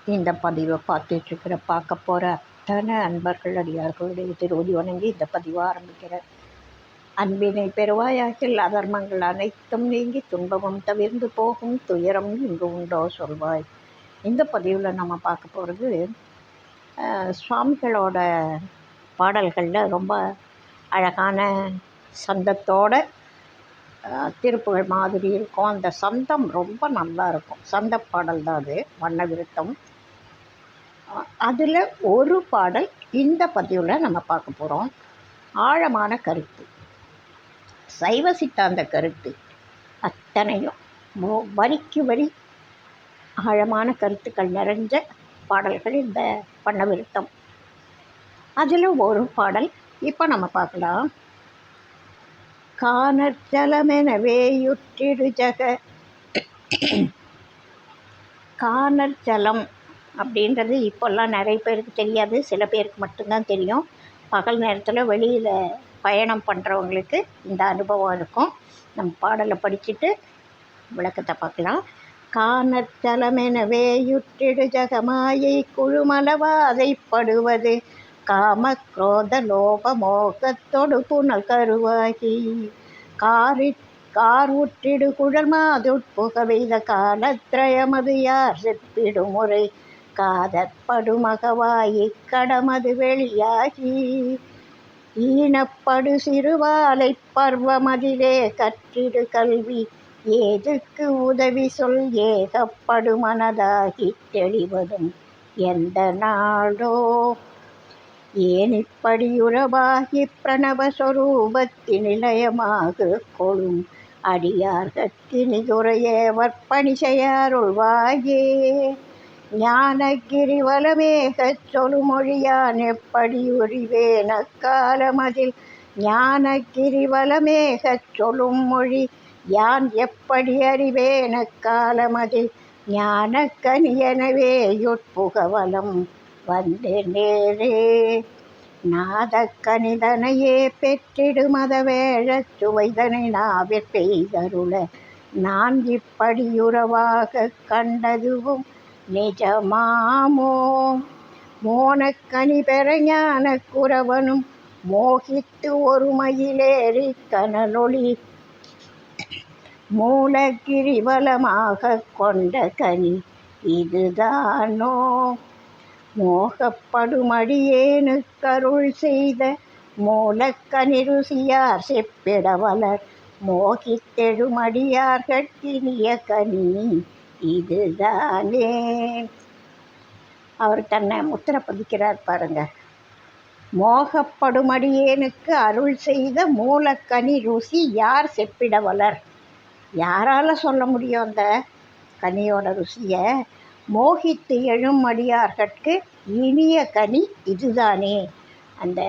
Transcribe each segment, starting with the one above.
இந்த பதிவை பார்க்க போகிற அத்தனை அன்பர்கள் அடியார்களுடைய திருவடி வணங்கி இந்த பதிவை ஆரம்பிக்கிறேன். அன்பினை பெறுவாயாகில் அதர்மங்கள் அனைத்தும் நீங்கி துன்பமும் தவிர்ந்து போகும், துயரம் இங்கு உண்டோ சொல்வாய். இந்த பதிவில் நம்ம பார்க்க போகிறது சுவாமிகளோட பாடல்களில் ரொம்ப அழகான சந்தத்தோட திருப்புகள் மாதிரி இருக்கும். அந்த சந்தம் ரொம்ப நல்லா இருக்கும். சந்த பாடல் தான் அது, வண்ண விருத்தம். அதில் ஒரு பாடல் இந்த பதிவில் நம்ம பார்க்க போகிறோம். ஆழமான கருத்து, சைவ சித்தாந்த கருத்து அத்தனையும் வரிக்கு வரி ஆழமான கருத்துக்கள் நிறைஞ்ச பாடல்கள் இந்த வண்ண விருத்தம். அதில் ஒரு பாடல் இப்போ நம்ம பார்க்கலாம். காணற்சலமெனவே யுற்றிடு ஜக. காணற்சலம் அப்படின்றது இப்போல்லாம் நிறைய பேருக்கு தெரியாது, சில பேருக்கு மட்டும்தான் தெரியும். பகல் நேரத்தில் வெளியில் பயணம் பண்ணுறவங்களுக்கு இந்த அனுபவம் இருக்கும். நம்ம பாடலை படிச்சுட்டு விளக்கத்தை பார்க்கலாம். காணற்சலமெனவே யுற்றிடு ஜகமாயை குழுமளவாதைப்படுவது காம குரோத லோப மோகத்தொடு புனல் கருவாகி கார் உற்றிடு குழல் மாதுட்புகவைத காலத்ரயமது யார் செப்பிடுமுறை காதற்படுமகவாயி கடமது வெளியாகி ஈனப்படு சிறுவாலை பர்வமதிலே கற்றிடு கல்வி ஏதுக்கு உதவி சொல் ஏகப்படு மனதாகி தெளிவதும் எந்த நாடோ ஏனிப்படியுறவாகி பிரணவஸ்வரூபத்தின் நிலையமாக கொளும் அடியார்கத்தினிதுரையே வற்பணி செய்யாருள்வாயே ஞானகிரி வலமேகச் சொல்லுமொழியான் எப்படி உரிவேன காலமதில் ஞானகிரி வலமேகச் சொல்லும் மொழி யான் எப்படி அறிவேன காலமதில் ஞானக்கனியனவே யுட்புகவலம் வந்து நேரே நாதக்கனிதனையே பெற்றிடு மதவேழச் சுவைதனை நாவிற்பெய்தருள நான் இப்படியுறவாக கண்டதுவும் நிஜமாமோ மோனக்கனி பெற ஞான குரவனும் மோகித்து ஒரு மயிலேறி கனலொளி மூலகிரி வலமாக கொண்ட கனி இதுதானோ மோகப்படுமடியேனுக்கருள் செய்த மூலக்கனி ருசியார் செப்பிட வளர் மோகித்தெழுமடியார்கட்கினிய கனி இதுதானே. அவர் தன்னை முத்திர பதிக்கிறார் பாருங்க. மோகப்படுமடியேனுக்கு அருள் செய்த மூலக்கனி ருசி யார் செப்பிட வளர். யாரால் சொல்ல முடியும் அந்த கனியோட ருசியை? மோகித்து எழும் அடியார்கட்கு இனிய கனி இதுதானே. அந்த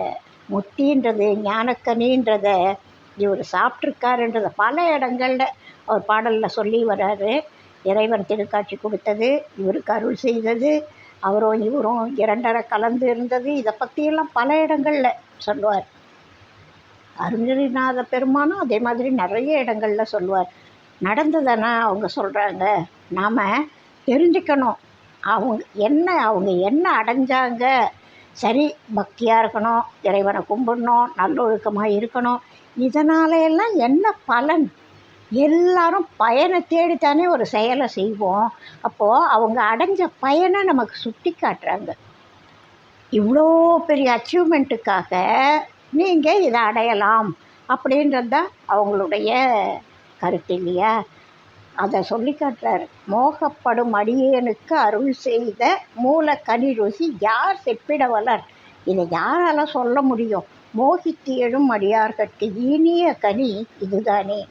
முத்தின்றது ஞானக்கனின்றத இவர் சாப்பிட்ருக்காருன்றத பல இடங்களில் அவர் பாடலில் சொல்லி வர்றாரு. இறைவன் திருக்காட்சி கொடுத்தது, இவருக்கு அருள் செய்தது, அவரும் இவரும் இரண்டரை கலந்து இருந்தது, இதை பற்றியெல்லாம் பல இடங்களில் சொல்லுவார். அருணகிரிநாத பெருமானும் அதே மாதிரி நிறைய இடங்களில் சொல்லுவார். நடந்ததுன்னா அவங்க சொல்கிறாங்க, நாம் தெரிஞ்சுக்கணும். அவங்க என்ன அடைஞ்சாங்க. சரி, பக்தியாக இருக்கணும், இறைவனை கும்பிடணும், நல்லொழுக்கமாக இருக்கணும், இதனாலையெல்லாம் என்ன பலன்? எல்லாரும் பயனை தேடித்தானே ஒரு செயலை செய்வோம். அப்போது அவங்க அடைஞ்ச பயனை நமக்கு சுட்டி காட்டுறாங்க. இவ்வளோ பெரிய அச்சீவ்மெண்ட்டுக்காக நீங்கள் இதை அடையலாம் அப்படின்றது தான் அவங்களுடைய கருத்து இல்லையா? அதை சொல்லி காட்டுறாரு. மோகப்படும் அடியேனுக்கு அருள் செய்த மூலக்கனி ருசி யார் செப்பிட வளர். இதை யாரால் சொல்ல முடியும்? மோகித்து எழும் அடியார்கட்கு இனிய கனி இதுதானே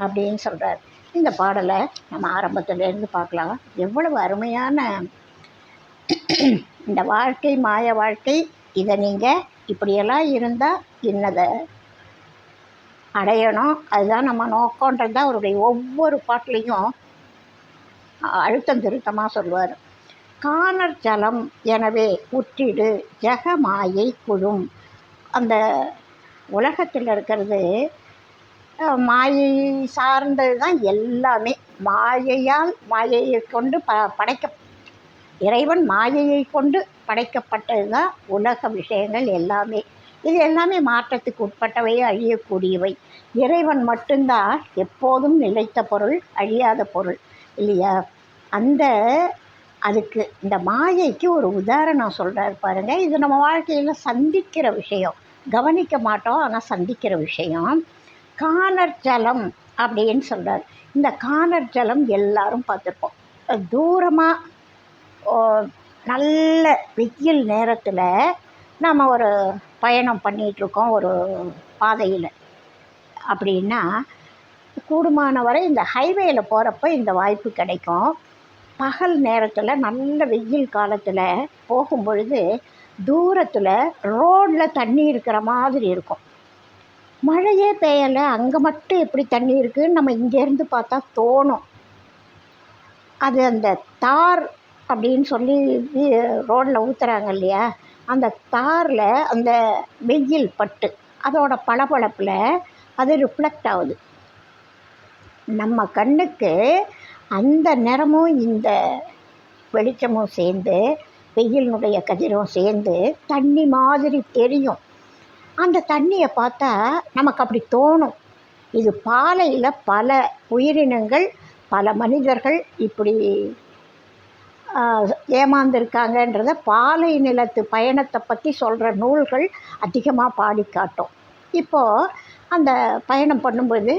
அப்படின்னு சொல்கிறார். இந்த பாடலை நம்ம ஆரம்பத்துலேருந்து பார்க்கலாம். எவ்வளவு அருமையான இந்த வாழ்க்கை, மாய வாழ்க்கை. இதை நீங்கள் இப்படியெல்லாம் இருந்தால் இன்னதை அடையணும், அதுதான் நம்ம நோக்கன்றது தான் அவருடைய ஒவ்வொரு பாட்டிலையும் அழுத்தம் திருத்தமாக சொல்லுவார். காணற்சலம் எனவே உற்றிடு ஜெகமாயை குழும். அந்த உலகத்தில் இருக்கிறது மாயை சார்ந்தது தான் எல்லாமே. மாயையால், மாயையை கொண்டு இறைவன் மாயையை கொண்டு படைக்கப்பட்டது தான் உலக விஷயங்கள் எல்லாமே. இது எல்லாமே மாற்றத்துக்கு உட்பட்டவை, அழியக்கூடியவை. இறைவன் மட்டும்தான் எப்போதும் நிலைத்த பொருள், அழியாத பொருள் இல்லையா? அந்த அதுக்கு இந்த மாயைக்கு ஒரு உதாரணம் சொல்கிறார் பாருங்கள். இது நம்ம வாழ்க்கையில் சந்திக்கிற விஷயம், கவனிக்க மாட்டோம், ஆனால் சந்திக்கிற விஷயம். காணற் ஜலம் அப்படின்னு சொல்கிறார். இந்த காணற் ஜலம் எல்லாரும் பார்த்துருப்போம். தூரமாக நல்ல வெயில் நேரத்தில் நம்ம ஒரு பயணம் பண்ணிகிட்ருக்கோம் ஒரு பாதையில் அப்படின்னா, கூடுமான வரை இந்த ஹைவேயில் போகிறப்ப இந்த வாய்ப்பு கிடைக்கும். பகல் நேரத்தில் நல்ல வெயில் காலத்தில் போகும்பொழுது தூரத்தில் ரோடில் தண்ணி இருக்கிற மாதிரி இருக்கும். மழையே பெய்யலை, அங்கே மட்டும் எப்படி தண்ணி இருக்குதுன்னு நம்ம இங்கேருந்து பார்த்தா தோணும். அது அந்த தார் அப்படின்னு சொல்லி ரோடில் ஊற்றுறாங்க இல்லையா, அந்த தாரில் அந்த வெயில் பட்டு அதோட பளபளப்பில் அது ரிஃப்ளெக்ட் ஆகுது. நம்ம கண்ணுக்கு அந்த நிறமும் இந்த வெளிச்சமும் சேர்ந்து, வெயிலினுடைய கதிரும் சேர்ந்து தண்ணி மாதிரி தெரியும். அந்த தண்ணியை பார்த்தா நமக்கு அப்படி தோணும். இது பாலையில் பல உயிரினங்கள், பல மனிதர்கள் இப்படி ஏமாந்துருக்காங்கன்றத பாலை நிலத்து பயணத்தை பற்றி சொல்கிற நூல்கள் அதிகமாக பாடி காட்டும். இப்போது அந்த பயணம் பண்ணும்போது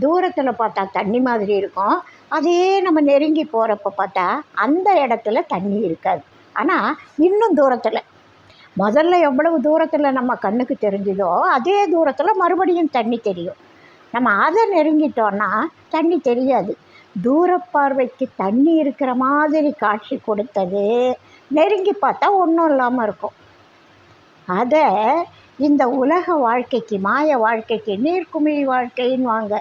தூரத்தில் பார்த்தா தண்ணி மாதிரி இருக்கும், அதே நம்ம நெருங்கி போகிறப்ப பார்த்தா அந்த இடத்துல தண்ணி இருக்காது. ஆனால் இன்னும் தூரத்தில், முதல்ல எவ்வளவு தூரத்தில் நம்ம கண்ணுக்கு தெரிஞ்சுதோ அதே தூரத்தில் மறுபடியும் தண்ணி தெரியும். நம்ம அதை நெருங்கிட்டோன்னா தண்ணி தெரியாது. தூரப்பார்வைக்கு தண்ணி இருக்கிற மாதிரி காட்சி கொடுத்தது, நெருங்கி பார்த்தா ஒன்றும் இல்லாமல் இருக்கும். அதை இந்த உலக வாழ்க்கைக்கு, மாய வாழ்க்கைக்கு, நீர்க்குமிழி வாழ்க்கைன்னு வாங்க.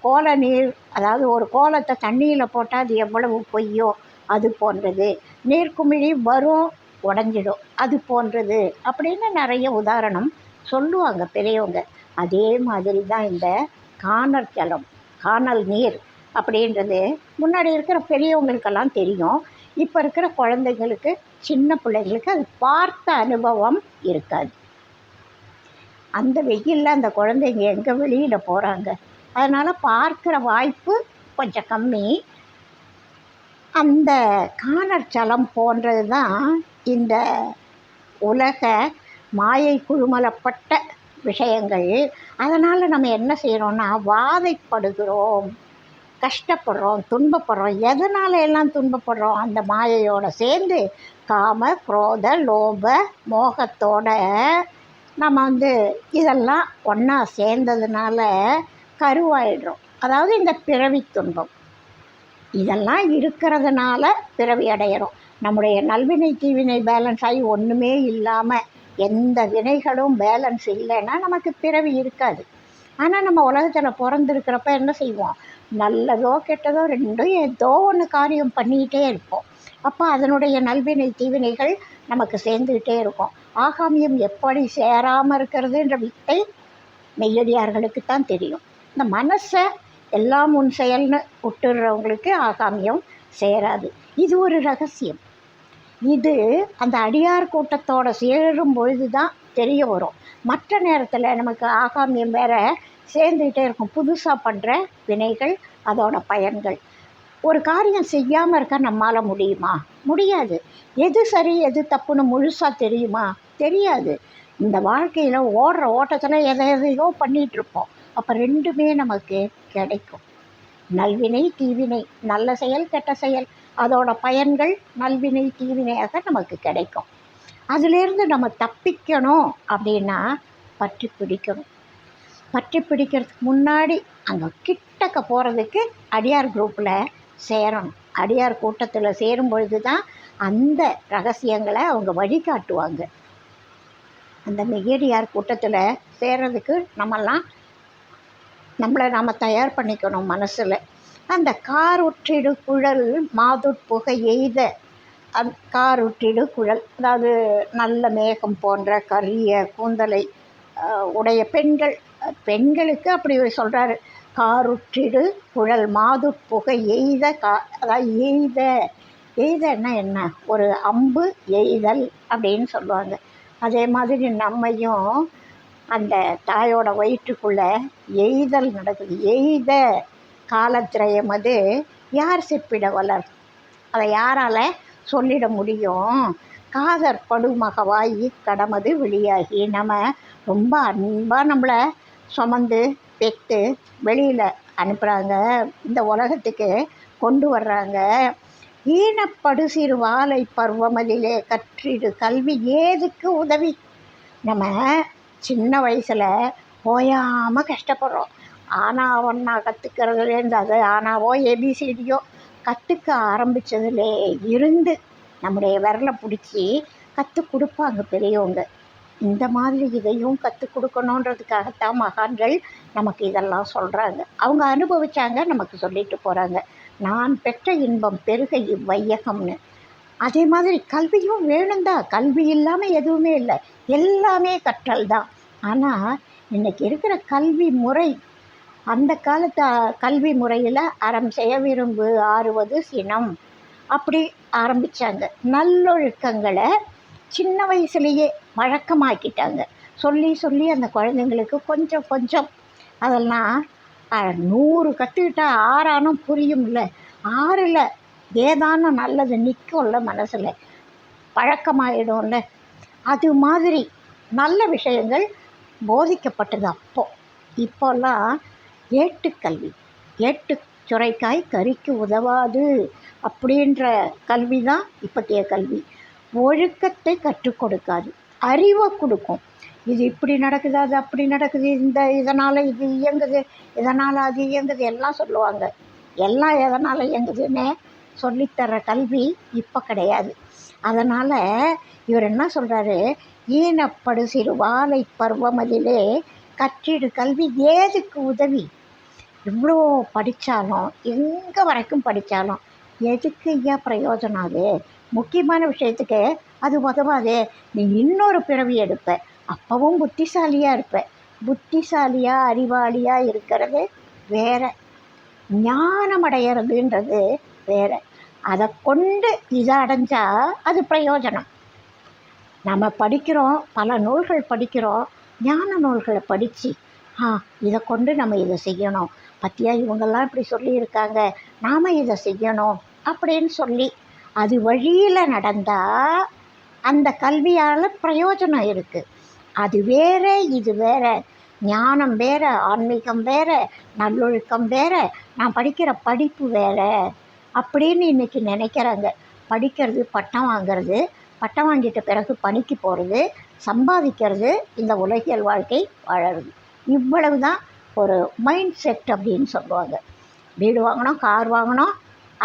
கோல நீர், அதாவது ஒரு கோலத்தை தண்ணியில் போட்டால் அது எவ்வளவு பொய்யோ அது போன்றது. நீர்க்குமிழி வரும், உடஞ்சிடும், அது போன்றது அப்படின்னு நிறைய உதாரணம் சொல்லுவாங்க பெரியவங்க. அதே மாதிரி தான் இந்த காணல் ஜலம், காணல் நீர் அப்படின்றது முன்னாடி இருக்கிற பெரியவங்களுக்கெல்லாம் தெரியும். இப்போ இருக்கிற குழந்தைங்களுக்கு, சின்ன பிள்ளைங்களுக்கு அது பார்த்த அனுபவம் இருக்காது. அந்த வெயிலில் அந்த குழந்தைங்க எங்கே வெளியில் போகிறாங்க, அதனால் பார்க்குற வாய்ப்பு கொஞ்சம் கம்மி. அந்த காணல் ஜலம் போன்றது தான் இந்த உலக மாயை குழுமலப்பட்ட விஷயங்கள். அதனால் நம்ம என்ன செய்கிறோன்னா வாதைப்படுகிறோம், கஷ்டப்படுறோம், துன்பப்படுறோம். எதனால் எல்லாம் துன்பப்படுறோம்? அந்த மாயையோடு சேர்ந்து காம, குரோத, லோப, மோகத்தோட நம்ம இதெல்லாம் ஒன்றா சேர்ந்ததுனால கருவாயிடுறோம். அதாவது இந்த பிறவி துன்பம் இதெல்லாம் இருக்கிறதுனால பிறவி அடையிறோம். நம்முடைய நல்வினை தீவினை பேலன்ஸ் ஆகி ஒன்றுமே இல்லாமல், எந்த வினைகளும் பேலன்ஸ் இல்லைன்னா நமக்கு பிறவி இருக்காது. ஆனால் நம்ம உலகத்தில் பிறந்திருக்கிறப்ப என்ன செய்வோம்? நல்லதோ கெட்டதோ ரெண்டும் ஏதோ ஒன்று காரியம் பண்ணிக்கிட்டே இருப்போம். அப்போ அதனுடைய நல்வினை தீவினைகள் நமக்கு சேர்ந்துக்கிட்டே இருக்கும். ஆகாமியம் எப்படி சேராமல் இருக்கிறதுன்ற வித்தை மெய்யடியார்களுக்கு தான் தெரியும். இந்த மனசை எல்லாம் உன் செயல்னு விட்டுடுறவங்களுக்கு ஆகாமியம் சேராது. இது ஒரு ரகசியம். இது அந்த அடியார் கூட்டத்தோடு சேரும் பொழுது தான் தெரிய வரும். மற்ற நேரத்தில் நமக்கு ஆகாமியம் வேற சேர்ந்துக்கிட்டே இருக்கும். புதுசாக பண்ணுற வினைகள், அதோட பயன்கள். ஒரு காரியம் செய்யாமல் இருக்க நம்மால் முடியுமா? முடியாது. எது சரி எது தப்புன்னு முழுசாக தெரியுமா? தெரியாது. இந்த வாழ்க்கையில் ஓடுற ஓட்டத்தில் எதையோ பண்ணிகிட்ருப்போம். அப்போ ரெண்டுமே நமக்கு கிடைக்கும். நல்வினை தீவினை, நல்ல செயல் கெட்ட செயல், அதோட பயன்கள் நல்வினை தீவினையாக நமக்கு கிடைக்கும். அதிலேருந்து நம்ம தப்பிக்கணும் அப்படின்னா பற்றி பிடிக்கணும். பற்றி பிடிக்கிறதுக்கு முன்னாடி அங்கே கிட்டக்க போகிறதுக்கு அடியார் குரூப்பில் சேரணும். அடியார் கூட்டத்தில் சேரும் பொழுது தான் அந்த ரகசியங்களை அவங்க வழிகாட்டுவாங்க. அந்த மெய்யடியார் கூட்டத்தில் சேர்றதுக்கு நம்மளை நாம் தயார் பண்ணிக்கணும் மனசில். அந்த காருற்றிடு குழல் மாதுட்புகை எய்த காருற்றிடு குழல், அதாவது நல்ல மேகம் போன்ற கரிய கூந்தலை உடைய பெண்களுக்கு அப்படி சொல்கிறாரு. காருற்றிடு குழல் மாதுட்புகை எய்த அதாவது எய்த எய்தன்னா என்ன, ஒரு அம்பு எய்தல் அப்படின்னு சொல்லுவாங்க. அதே மாதிரி நம்மையும் அந்த தாயோட வயிற்றுக்குள்ளே எய்தல் நடக்குது. எய்த காலத்திரயம் அது யார் செப்பிட வளர், அதை யாரால் சொல்லிட முடியும்? காதற் படுமகவாய் கடமது வெளியாகி, நம்ம ரொம்ப அன்பாக நம்மளை சுமந்து பெற்று வெளியில் அனுப்புகிறாங்க, இந்த உலகத்துக்கு கொண்டு வர்றாங்க. ஈனப்படு சிறு வாலை பருவமதிலே கற்றிடு கல்வி ஏதுக்கு உதவி. நம்ம சின்ன வயசில் ஓயாமல் கஷ்டப்படுறோம். ஆனா ஒன்றா கற்றுக்கிறதுலேருந்து, அது ஆனாவோ ஏபிசிடியோ கற்றுக்க ஆரம்பித்ததுலே இருந்து நம்முடைய விரலை பிடிச்சி கற்றுக் கொடுப்பாங்க பெரியவங்க. இந்த மாதிரி இதையும் கற்றுக் கொடுக்கணுன்றதுக்காகத்தான் மகான்கள் நமக்கு இதெல்லாம் சொல்கிறாங்க. அவங்க அனுபவித்தாங்க, நமக்கு சொல்லிட்டு போகிறாங்க. நான் பெற்ற இன்பம் பெருக இவ்வையகம்னு. அதே மாதிரி கல்வியும் வேணும்தான். கல்வி இல்லாமல் எதுவுமே இல்லை, எல்லாமே கற்றல் தான். ஆனால் இன்றைக்கி இருக்கிற கல்வி முறை, அந்த காலத்து கல்வி முறையில் அறம் செய்ய விரும்பு ஆறுவது சினம் அப்படி ஆரம்பித்தாங்க. நல்லொழுக்கங்களை சின்ன வயசுலேயே வழக்கமாக்கிட்டாங்க. சொல்லி சொல்லி அந்த குழந்தைங்களுக்கு கொஞ்சம் கொஞ்சம் அதெல்லாம் 100 கற்றுக்கிட்டா 6 புரியும்ல, 6ல் ஏதானும் நல்லது நிற்கும்ல, மனசில் பழக்கமாயிடும்ல. அது மாதிரி நல்ல விஷயங்கள் போதிக்கப்பட்டது அப்போது. இப்போல்லாம் ஏட்டுக்கல்வி, ஏட்டு சுரைக்காய் கறிக்கு உதவாது அப்படின்ற கல்வி தான் இப்போத்தைய கல்வி. ஒழுக்கத்தை கற்றுக் கொடுக்காது, அறிவை கொடுக்கும். இது இப்படி நடக்குது, அது அப்படி நடக்குது, இதனால் இது இயங்குது, இதனால் அது இயங்குது எல்லாம் சொல்லுவாங்க. எல்லாம் எதனால் இயங்குதுன்னு சொல்லித்தர கல்வி இப்போ கிடையாது. அதனால் இவர் என்ன சொல்கிறாரு, ஈனப்படு சிறு வாலை பருவமதிலே கற்றிடு கல்வி ஏதுக்கு உதவி. இவ்வளோ படித்தாலும், எங்கே வரைக்கும் படித்தாலும் எதுக்கு ஐயா பிரயோஜனம்? அது முக்கியமான விஷயத்துக்கு அது உதவாதே. நீ இன்னொரு பிறவி எடுப்ப, அப்பவும் புத்திசாலியாக இருப்ப. புத்திசாலியாக அறிவாளியாக இருக்கிறது வேறு, ஞானம் அடையிறதுன்றது வேறு. அதை கொண்டு இதை அடைஞ்சால் அது பிரயோஜனம். நம்ம படிக்கிறோம், பல நூல்கள் படிக்கிறோம், ஞான நூல்களை படித்து இதை கொண்டு நம்ம இதை செய்யணும், பற்றியா இவங்கெல்லாம் இப்படி சொல்லியிருக்காங்க, நாம் இதை செய்யணும் அப்படின்னு சொல்லி அது வழியில் நடந்தால் அந்த கல்வியால் பிரயோஜனம் இருக்குது. அது வேறு, இது வேறு. ஞானம் வேறு, ஆன்மீகம் வேறு, நல்லொழுக்கம் வேறு, நான் படிக்கிற படிப்பு வேறு அப்படின்னு இன்றைக்கி நினைக்கிறாங்க. படிக்கிறது, பட்டம் வாங்கிறது, பட்டம் வாங்கிட்ட பிறகு பணிக்கு போகிறது, சம்பாதிக்கிறது, இந்த உலகியல் வாழ்க்கை வாழறது. இவ்வளவு தான் ஒரு மைண்ட் செட் அப்படின்னு சொல்லுவாங்க. வீடு வாங்கணும், கார் வாங்கணும்,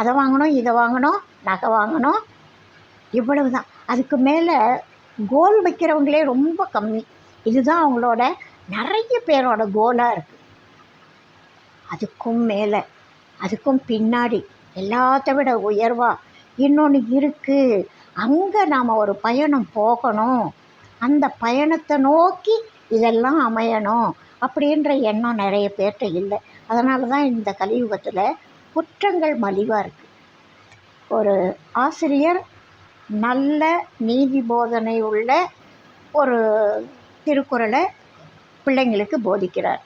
அதை வாங்கணும், இதை வாங்கணும், நகை வாங்கணும், இவ்வளவு தான். அதுக்கு மேலே கோல் வைக்கிறவங்களே ரொம்ப கம்மி. இதுதான் அவங்களோட நிறைய பேரோட கோலாக இருக்குது. அதுக்கும் மேலே, அதுக்கும் பின்னாடி எல்லாத்த விட உயர்வாக இன்னொன்று இருக்குது. அங்கே நாம் ஒரு பயணம் போகணும், அந்த பயணத்தை நோக்கி இதெல்லாம் அமையணும் அப்படின்ற எண்ணம் நிறைய பேர்கிட்ட இல்லை. அதனால தான் இந்த கலியுகத்தில் குற்றங்கள் மலிவாக இருக்குது. ஒரு ஆசிரியர் நல்ல நீதி போதனை உள்ள ஒரு திருக்குறளை பிள்ளைங்களுக்கு போதிக்கிறார்.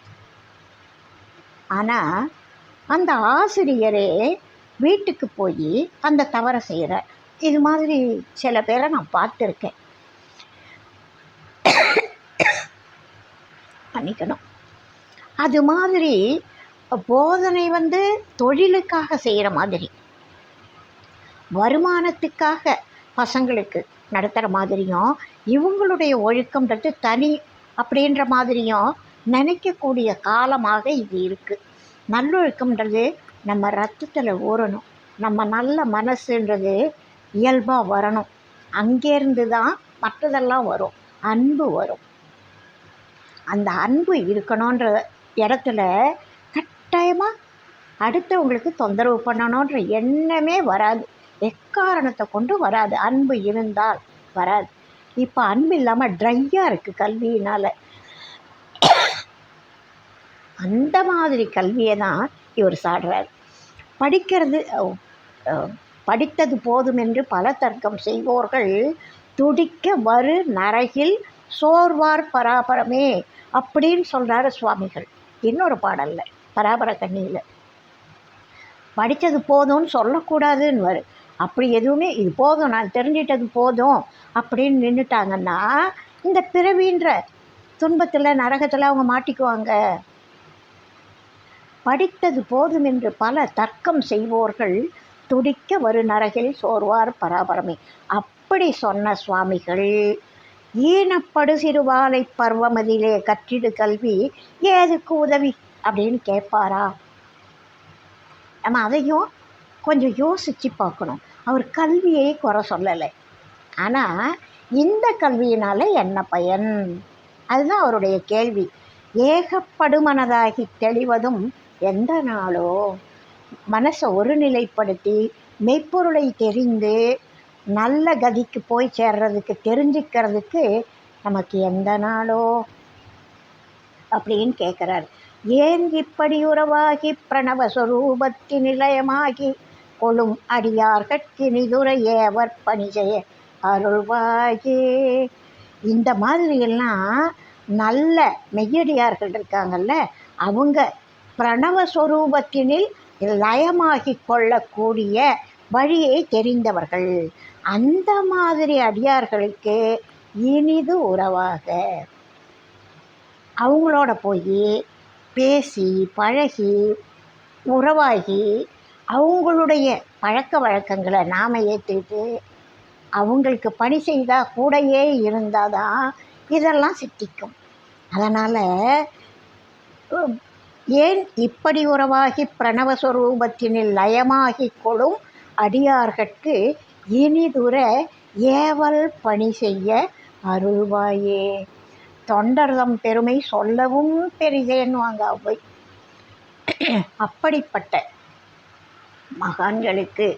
ஆனால் அந்த ஆசிரியரே வீட்டுக்கு போய் அந்த தவறை செய்கிறார். இது மாதிரி சில பேரை நான் பார்த்துருக்கேன். பண்ணிக்கணும். அது மாதிரி போதனை தொழிலுக்காக செய்கிற மாதிரி, வருமானத்துக்காக பசங்களுக்கு நடத்துகிற மாதிரியும், இவங்களுடைய ஒழுக்கம்ன்றது தனி அப்படின்ற மாதிரியும் நினைக்கக்கூடிய காலமாக இது இருக்குது. நல்லொழுக்கம்ன்றது நம்ம ரத்தத்தில் ஊறணும், நம்ம நல்ல மனசுன்றது இயல்பாக வரணும். அங்கேருந்து தான் மற்றதெல்லாம் வரும், அன்பு வரும். அந்த அன்பு இருக்கணுன்ற இடத்துல கட்டாயமாக அடுத்தவங்களுக்கு தொந்தரவு பண்ணணுன்ற எண்ணமே வராது, எக்காரணத்தை கொண்டு வராது. அன்பு இருந்தால் வராது. இப்போ அன்பு இல்லாமல் ட்ரையாக இருக்குது கல்வியினால். அந்த மாதிரி கல்வியை தான் இவர் சாடுறார். படிக்கிறது படித்தது போதும் என்று பல தர்க்கம் செய்வோர்கள் துடிக்க வரு நரகில் சோர்வார் பராபரமே அப்படின்னு சொல்கிறாரு சுவாமிகள். இன்னொரு பாடல்ல பராபர கண்ணியில் படித்தது போதும்னு சொல்லக்கூடாதுன்னு வரும். அப்படி எதுவுமே இது போதும், நான் தெரிஞ்சிட்டது போதும் அப்படின்னு நின்றுட்டாங்கன்னா இந்த பிறவின்ற துன்பத்தில் நரகத்தில் அவங்க மாட்டிக்குவாங்க. படித்தது போதும் என்று பல தர்க்கம் செய்வோர்கள் துடிக்க வரு நரகில் சோர்வார் பராபரமே அப்படி சொன்ன சுவாமிகள் ஈனப்படு சிறுவாலை பருவமதிலே கற்றிடு கல்வி ஏதுக்கு உதவி அப்படின்னு கேட்பாரா? நம்ம அதையும் கொஞ்சம் யோசித்து பார்க்கணும். அவர் கல்வியை குறை சொல்லலை, ஆனால் இந்த கல்வியினால் என்ன பயன், அதுதான் அவருடைய கேள்வி. ஏகப்படுமனதாகி தெளிவதும் எந்த நாளோ, மனசை ஒருநிலைப்படுத்தி மெய்ப்பொருளை தெரிந்து நல்ல கதிக்கு போய் சேர்றதுக்கு தெரிஞ்சுக்கிறதுக்கு நமக்கு எந்த நாளோ அப்படின்னு கேட்குறாரு. ஏன் இப்படி உறவாகி பிரணவஸ்வரூபத்தின் நிலையமாகி கொளும் அடியார்கட்கு நிதுரை ஏவர் பணி செய்ய அருள்வாயே. இந்த மாதிரியெல்லாம் நல்ல மெய்யடியார்கள் இருக்காங்கல்ல, அவங்க பிரணவஸ்வரூபத்தினில் லயமாகி கொள்ளக்கூடிய வழியை தெரிந்தவர்கள். அந்த மாதிரி அடியார்களுக்கு இனிது உறவாக அவங்களோட போய் பேசி பழகி உறவாகி அவங்களுடைய பழக்க வழக்கங்களை நாம் ஏற்றுக்கிட்டு அவங்களுக்கு பணி செய்தால் கூடையே இருந்தால் தான் இதெல்லாம் சித்திக்கும். அதனால் ஏன் இப்படி உறவாகி பிரணவஸ்வரூபத்தினில் லயமாகி கொள்ளும் அடியார்கட்கு இனிதுர ஏவல் பணி செய்ய அருள்வாயே. தொண்டர்தம் பெருமை சொல்லவும் பெரிதேன்னுவாங்க அவை. அப்படிப்பட்ட மகான்களுக்கு,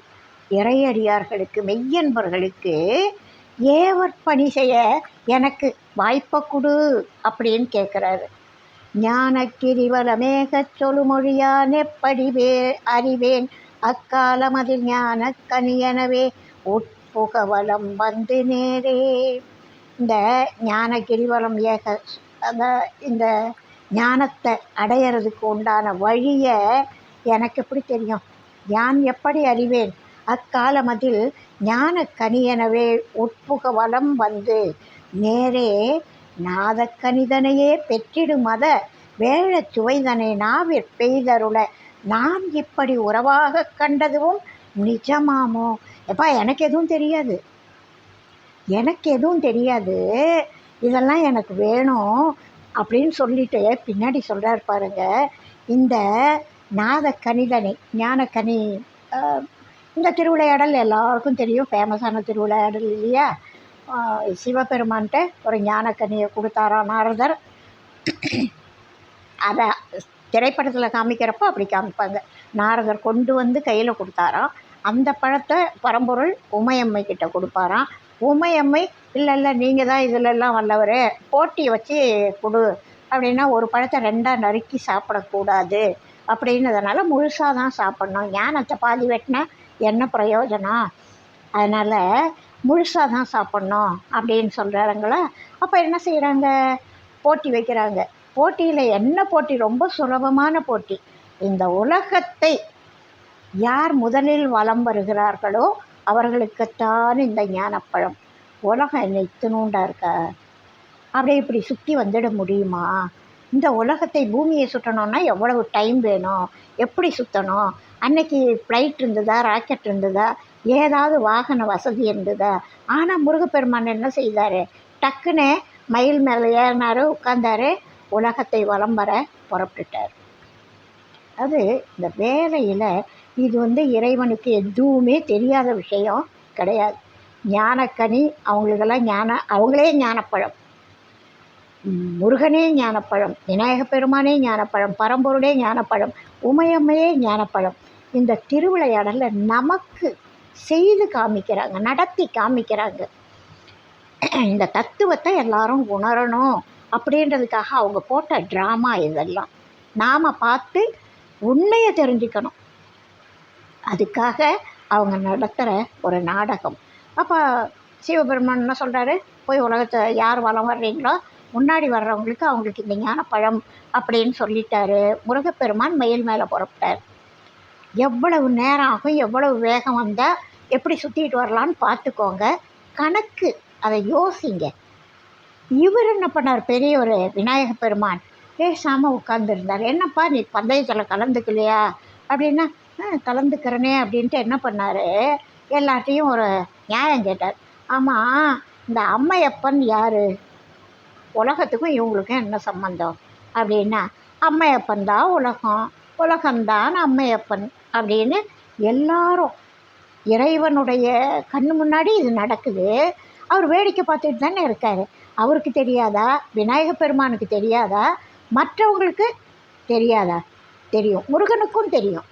இறையடியார்களுக்கு, மெய்யன்பர்களுக்கு ஏவற்பணி செய்ய எனக்கு வாய்ப்பை கொடு அப்படின்னு கேட்குறாரு. ஞான கிரிவலமேகச் சொல்லுமொழியான் எப்படி அறிவேன் அக்காலம் அதில் ஞான கனியனவே உட்புகவலம் வந்து நேரே. இந்த ஞான கிரிவலம் இந்த ஞானத்தை அடையிறதுக்கு உண்டான வழியை எனக்கு எப்படி தெரியும், யான் எப்படி அறிவேன் அக்காலமதில் ஞான கனியனவே உட்புகவலம் வந்து நேரே நாதக்கனிதனையே பெற்றிடு மத வேழச் சுவைதனை நாவிற் பெய்தருள நான் இப்படி உறவாக கண்டதுவும் நிஜமாமோ. எப்பா எனக்கு எதுவும் தெரியாது, எனக்கு எதுவும் தெரியாது, இதெல்லாம் எனக்கு வேணும் அப்படின்னு சொல்லிட்டு பின்னாடி சொல்கிறார் பாருங்க. இந்த நாத கனிதனை ஞானக்கனி, இந்த திருவிளையாடல் எல்லாருக்கும் தெரியும், ஃபேமஸான திருவிளையாடல் இல்லையா? சிவபெருமான்கிட்ட ஒரு ஞானக்கனியை கொடுத்தாராம் நாரதர். அதை திரைப்படத்தில் காமிக்கிறப்போ அப்படி காமிப்பாங்க. நாரதர் கொண்டு வந்து கையில் கொடுத்தாராம். அந்த பழத்தை பரம்பொருள் உமையம்மை கிட்ட கொடுப்பாராம். உமையம்மை இல்லை இல்லை நீங்கள் தான் இதிலெல்லாம் வல்லவர், போட்டி வச்சு கொடு அப்படின்னா ஒரு பழத்தை ரெண்டாக நறுக்கி சாப்பிடக்கூடாது அப்படின்னதுனால முழுசாக தான் சாப்பிட்ணும். ஞானத்தை பாதி வெட்டினா என்ன பிரயோஜனம், அதனால் முழுசாக தான் சாப்பிட்ணும் அப்படின்னு சொல்கிறாங்களா. அப்போ என்ன செய்கிறாங்க, போட்டி வைக்கிறாங்க. போட்டியில் என்ன போட்டி, ரொம்ப சுலபமான போட்டி. இந்த உலகத்தை யார் முதலில் வலம் வருகிறார்களோ அவர்களுக்குத்தான் இந்த ஞானப்பழம். உலகம் என்ன இத்தினூண்டா இருக்கா, அப்படியே இப்படி சுற்றி வந்துட முடியுமா? இந்த உலகத்தை பூமியை சுற்றணுன்னா எவ்வளவு டைம் வேணும், எப்படி சுற்றணும்? அன்னைக்கு ஃப்ளைட் இருந்ததா, ராக்கெட் இருந்ததா, ஏதாவது வாகன வசதி இருந்ததா? ஆனால் முருகப்பெருமான் என்ன செய்தார், டக்குன்னு மயில் மேலே ஏறினார், உட்கார்ந்தார், உலகத்தை வலம் வர புறப்பட்டுட்டார். அது இந்த வேலையில் இது இறைவனுக்கு எதுவுமே தெரியாத விஷயம் கிடையாது. ஞானக்கனி அவங்களுக்கெல்லாம் அவங்களே ஞானப்பழம், முருகனே ஞானப்பழம், விநாயக பெருமானே ஞானப்பழம், பரம்பொருளே ஞானப்பழம், உமையம்மையே ஞானப்பழம். இந்த திருவிளையாடலில் நமக்கு செய்து காமிக்கிறாங்க, நடத்தி காமிக்கிறாங்க. இந்த தத்துவத்தை எல்லாரும் உணரணும் அப்படின்றதுக்காக அவங்க போட்ட ட்ராமா இதெல்லாம். நாம் பார்த்து உண்மையை தெரிஞ்சுக்கணும். அதுக்காக அவங்க நடத்துகிற ஒரு நாடகம். அப்போ சிவபெருமான் என்ன சொல்கிறாரு, போய் உலகத்தை யார் வலம் வர்றீங்களோ முன்னாடி வர்றவங்களுக்கு அவங்களுக்கு இந்த ஞானப்பழம் அப்படின்னு சொல்லிட்டாரு. முருகப்பெருமான் மயில் மேலே புறப்பட்டார். எவ்வளவு நேரம் ஆகும், எவ்வளவு வேகம் வந்தால் எப்படி சுற்றிட்டு வரலான்னு பார்த்துக்கோங்க. கணக்கு, அதை யோசிங்க. இவர் என்ன பண்ணார், பெரிய ஒரு விநாயக பெருமான் பேசாமல் உட்காந்துருந்தார். என்னப்பா நீ பந்தயத்தில் கலந்துக்கலையா அப்படின்னா, கலந்துக்கிறனே அப்படின்ட்டு என்ன பண்ணார், எல்லாத்தையும் ஒரு நியாயம் கேட்டார். ஆமாம், இந்த அம்மையப்பன் யார், உலகத்துக்கும் இவங்களுக்கும் என்ன சம்மந்தம் அப்படின்னா, அம்மையப்பன் தான் உலகம், உலகம்தான் அம்மையப்பன் அப்படின்னு எல்லாரும், இறைவனுடைய கண்ணு முன்னாடி இது நடக்குது, அவர் வேடிக்கை பார்த்துட்டு தானே இருக்கார். அவருக்கு தெரியாதா, விநாயக பெருமானுக்கு தெரியாதா, மற்றவங்களுக்கு தெரியாதா? தெரியும், முருகனுக்கும் தெரியும்.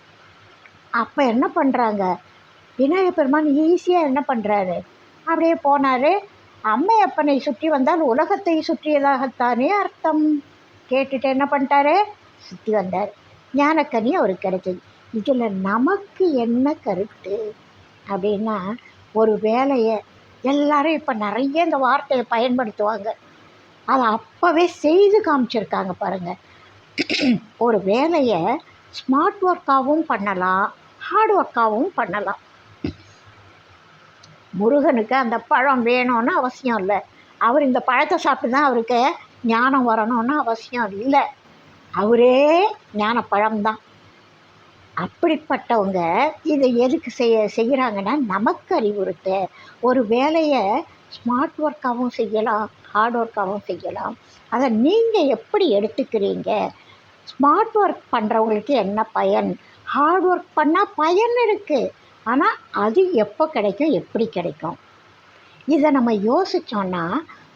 அப்போ என்ன பண்ணுறாங்க, விநாயக பெருமான் ஈஸியாக என்ன பண்ணுறாரு, அப்படியே போனார். அம்மையப்பனை சுற்றி வந்தால் உலகத்தை சுற்றியதாகத்தானே அர்த்தம். கேட்டுட்டு என்ன பண்ணிட்டாரு, சுற்றி வந்தார். ஞானக்கனி அவருக்கு கிடைச்சது. இதில் நமக்கு என்ன கருத்து அப்படின்னா, ஒரு வேலையை எல்லாரும் இப்போ நிறைய இந்த வார்த்தையை பயன்படுத்துவாங்க, அதை அப்போவே செய்து காமிச்சிருக்காங்க பாருங்கள். ஒரு வேலையை ஸ்மார்ட் ஒர்க்காகவும் பண்ணலாம், ஹார்ட் ஒர்க்காகவும் பண்ணலாம். முருகனுக்கு அந்த பழம் வேணும்னு அவசியம் இல்லை, அவர் இந்த பழத்தை சாப்பிட்டு தான் அவருக்கு ஞானம் வரணும்னு அவசியம் இல்லை, அவரே ஞானப்பழம்தான். அப்படிப்பட்டவங்க இதை எதுக்கு செய்கிறாங்கன்னா, நமக்கு அறிவுறுத்த. ஒரு வேலையை ஸ்மார்ட் ஒர்க்காகவும் செய்யலாம், ஹார்ட் ஒர்க்காகவும் செய்யலாம். அதை நீங்கள் எப்படி எடுத்துக்கிறீங்க? ஸ்மார்ட் ஒர்க் பண்ணுறவங்களுக்கு என்ன பயன், ஹார்ட் ஒர்க் பண்ணால் பயன் இருக்குது, ஆனால் அது எப்போ கிடைக்கும், எப்படி கிடைக்கும்? இதை நம்ம யோசித்தோன்னா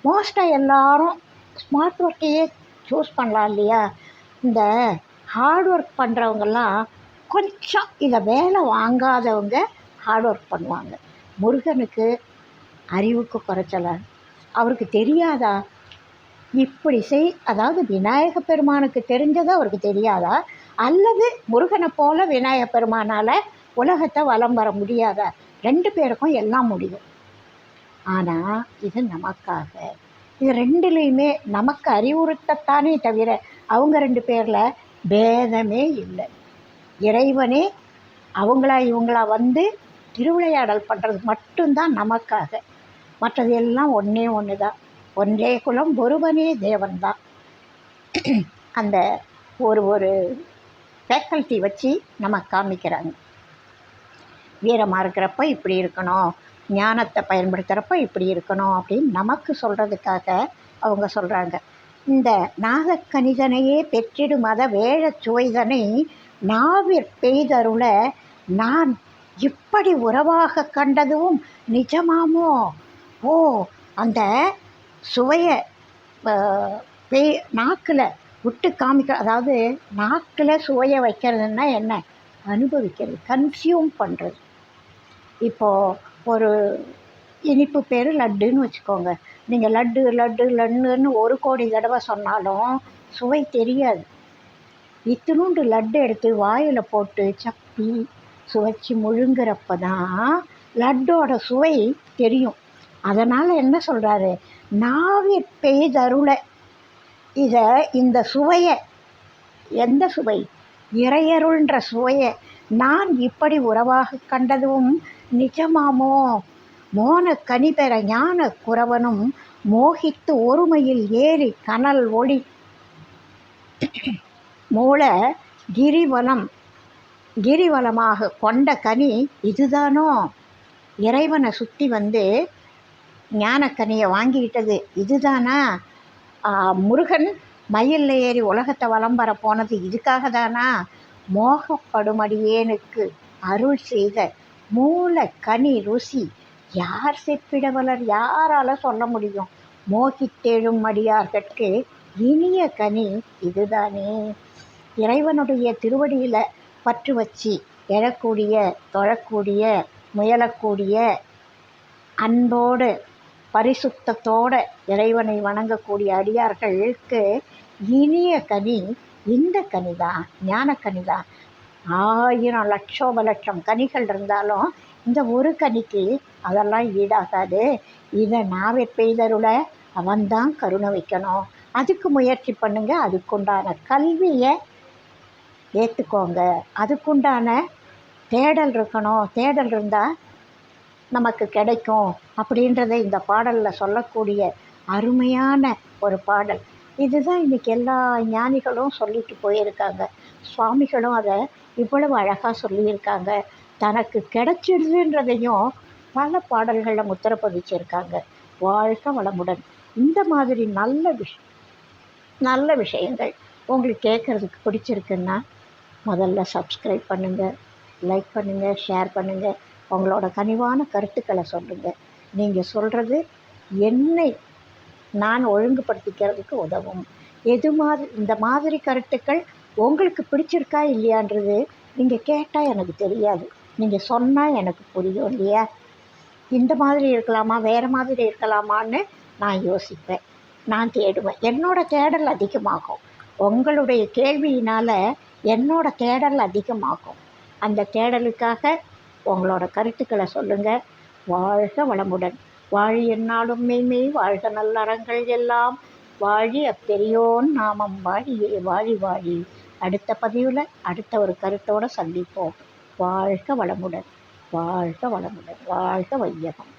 மோஸ்ட்டாக எல்லோரும் ஸ்மார்ட் ஒர்க்கையே சூஸ் பண்ணலாம் இல்லையா? இந்த ஹார்ட் ஒர்க் பண்ணுறவங்கெல்லாம் கொஞ்சம் இதை வேலை வாங்காதவங்க ஹார்ட் ஒர்க் பண்ணுவாங்க. முருகனுக்கு அறிவுக்கு குறைச்சல, அவருக்கு தெரியாதா இப்படி அதாவது விநாயக பெருமானுக்கு தெரிஞ்சது அவருக்கு தெரியாதா, அல்லது முருகனை போல விநாயக பெருமானால் உலகத்தை வலம் வர முடியாதா? 2 பேருக்கும் எல்லாம் முடியும். ஆனால் இது நமக்காக, இது 2லேயுமே நமக்கு அறிவுறுத்தத்தானே தவிர அவங்க 2 பேரில் பேதமே இல்லை. இறைவனே அவங்களா இவங்களா வந்து திருவிளையாடல் பண்ணுறது மட்டும்தான் நமக்காக, மற்றது எல்லாம் ஒன்று தான். ஒன்றே குலம் ஒருவனே தேவன் தான். அந்த ஒரு ஃபேக்கல்ட்டி வச்சு நம்ம காமிக்கிறாங்க. வீரமாக இருக்கிறப்ப இப்படி இருக்கணும், ஞானத்தை பயன்படுத்துகிறப்ப இப்படி இருக்கணும் அப்படின்னு நமக்கு சொல்கிறதுக்காக அவங்க சொல்கிறாங்க. இந்த நாகக்கணிதனையே பெற்றிடும் மத வேழ சுவைதனை நாவிற் பெய்தருள நான் இப்படி உறவாக கண்டதும் நிஜமாமோ? ஓ, அந்த சுவையை நாக்கில் விட்டு காமிக்க, அதாவது நாக்கில் சுவையை வைக்கிறதுன்னா என்ன, அனுபவிக்கிறது, கன்சியூம் பண்ணுறது. இப்போது ஒரு இனிப்பு பேர் லட்டுன்னு வச்சுக்கோங்க. நீங்கள் லட்டு லட்டு லட்டுன்னு 1 கோடி தடவை சொன்னாலும் சுவை தெரியாது. இத்தினூண்டு லட்டு எடுத்து வாயில் போட்டு சப்பி சுவைச்சி முழுங்குறப்ப தான் லட்டோட சுவை தெரியும். அதனால் என்ன சொல்கிறாரு, நாவிற் பெய்தருள, இந்த சுவையை, எந்த சுவை, இறையருள்ன்ற சுவையை நான் இப்படி உறவாக கண்டதும் நிஜமாமோ? மோன கனி பெற ஞான குறவனும் மோகித்து ஒருமையில் ஏறி கனல் ஒளி மூல கிரிவலமாக கொண்ட கனி இதுதானோ? இறைவனை சுற்றி வந்து ஞானக்கனியை வாங்கிக்கிட்டது இதுதானா? முருகன் மயிலில் ஏறி உலகத்தை வலம் வர போனது இதுக்காக தானா? மோகப்படுமடியேனுக்கு அருள் செய்த மூல கனி ருசி யார் செப்பிடவலர், யாரால் சொல்ல முடியும்? மோகித்தெழும் அடியார்கட்கு இனிய கனி இதுதானே. இறைவனுடைய திருவடியில் பற்று வச்சு எழக்கூடிய, தொழக்கூடிய, முயலக்கூடிய, அன்போடு பரிசுத்தத்தோடு இறைவனை வணங்கக்கூடிய அடியார்களுக்கு இனிய கனி இந்த கனி தான், ஞானக்கனி தான். 1000 லட்சோப லட்சம் கனிகள் இருந்தாலும் இந்த ஒரு கனிக்கு அதெல்லாம் ஈடாகாது. இதை நாவை பெய்தருள அவன்தான் கருணை வைக்கணும். அதுக்கு முயற்சி பண்ணுங்க. அதுக்குண்டான கல்வியை ஏற்றுக்கோங்க. அதுக்குண்டான தேடல் இருக்கணும். தேடல் இருந்தால் நமக்கு கிடைக்கும் அப்படின்றத இந்த பாடலில் சொல்லக்கூடிய அருமையான ஒரு பாடல். இதுதான் இன்றைக்கி எல்லா ஞானிகளும் சொல்லிட்டு போயிருக்காங்க. சுவாமிகளும் அதை இவ்வளவு அழகாக சொல்லியிருக்காங்க. தனக்கு கிடைச்சிடுதுன்றதையும் பல பாடல்களில் முத்திரை பதிச்சிருக்காங்க. வாழ்க வளமுடன். இந்த மாதிரி நல்ல விஷயங்கள் உங்களுக்கு கேட்குறதுக்கு பிடிச்சிருக்குன்னா முதல்ல சப்ஸ்கிரைப் பண்ணுங்கள், லைக் பண்ணுங்கள், ஷேர் பண்ணுங்கள். உங்களோட கனிவான கருத்துக்களை சொல்லுங்கள். நீங்கள் சொல்கிறது என்னை நான் ஒழுங்குபடுத்திக்கிறதுக்கு உதவும். இந்த மாதிரி கருத்துக்கள் உங்களுக்கு பிடிச்சிருக்கா இல்லையான்றது நீங்கள் கேட்டால் எனக்கு தெரியாது. நீங்கள் சொன்னால் எனக்கு புரியும் இல்லையா? இந்த மாதிரி இருக்கலாமா, வேறு மாதிரி இருக்கலாமான்னு நான் யோசிப்பேன், நான் தேடுவேன். என்னோடய தேடல் அதிகமாகும். உங்களுடைய கேள்வியினால் என்னோடய தேடல் அதிகமாகும். அந்த தேடலுக்காக உங்களோட கருத்துக்களை சொல்லுங்கள். வாழ்க வளமுடன். வாழி எந்நாளும் மெய்மெய் வாழ்க நல்லறங்கள் எல்லாம் வாழி அப்பெரியோன் நாமம் வாழியே வாழி வாழி. அடுத்த பதிவில் அடுத்த ஒரு கருத்தோடு சந்திப்போம். வாழ்க வளமுடன். வாழ்க வளமுடன். வாழ்க வையகம்.